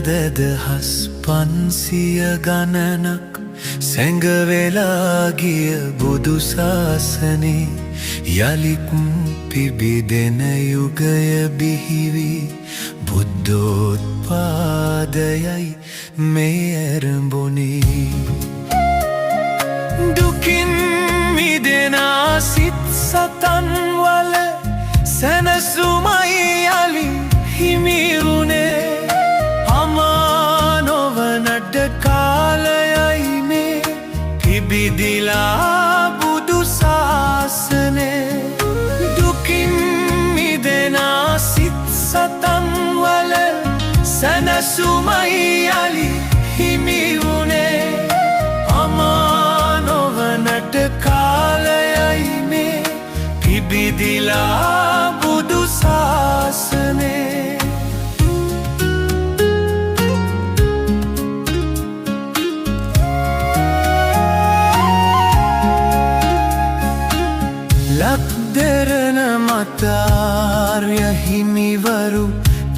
දෙදහස් 500 ගණනක් සැඟවෙලා ගිය බුදු සාසනේ යලිත් පිබිදෙන යුගය බිහිවි බුද්ධෝත්පාදයයි මේ ඇරඹුණේ දුකින් මිදෙන සිත් සතන් වල සැනසුමයි යලි හිමි වුණේ අමා නොවනට කාලයයි මේ පිබිදිලා බුදු සාසනේ දුකින් මිදෙන සිත් සතන් වල සැනසුමයි යලි හිමි වුණේ අමා නොවනට කාලයයි මේ පිබිදිලා බුදු සාසනේ ලක්දෙරණ මත ආර්ය හිමිවරු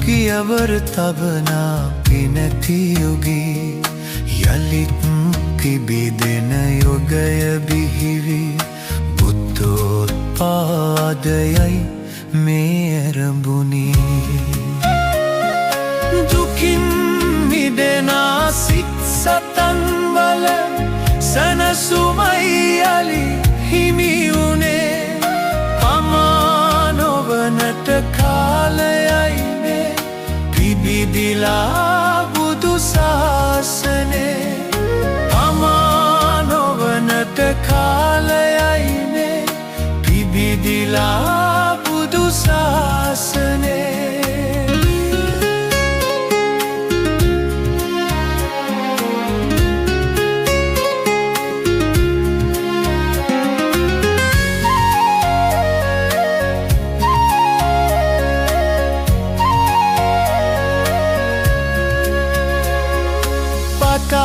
කියවර තබනා පිනැති යුගී යලිත් පිබිදෙන යුගය බිහිවි බුද්ධෝත්පාදයයි මේ ඇරඹුණේ දුකින් මිදෙන සිත් සතන් වල සැනසුමයි යලි හිමි වුණේ අමා නොවනට කාලයයි මේ පිබිදිලා බුදු සාසනේ අමා නොවනට කාලයයි මේ පිබිදිලා බුදු සාසනේ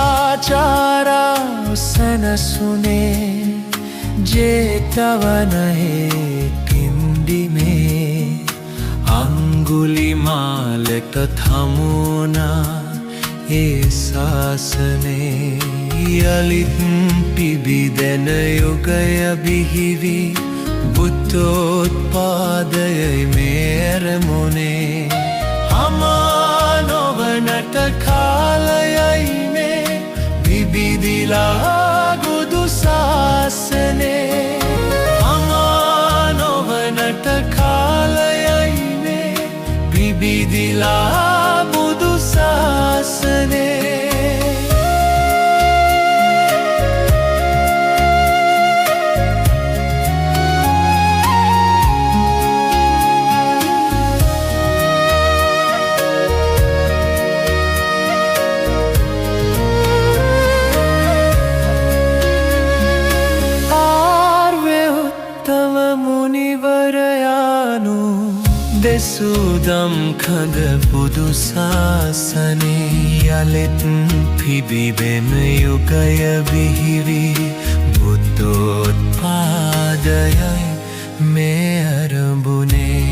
පතාචාරා සැනසුනේ ජේතවනයේ පින්දිමේ අංගුලිමාලට හමුවුණා ඒ ශාසනේ යලිත් පිබිදෙන යුගය බිහිවි බුද්ධෝත්පාදයයි මේ ඇරමුණේ අමා නොවනට කාලයයි මේ පිබිදිලා බුදු සාසනේ අමා නොවනට කාලයයි මේ පිබිදිලා බුදු සාසනේ දෙසුදම් කඳ බුදු සාසනේ යලිත් පිබිදෙන යුගය බිහිවි බුද්ධෝත්පාදයයි මේ ඇරඹුණේ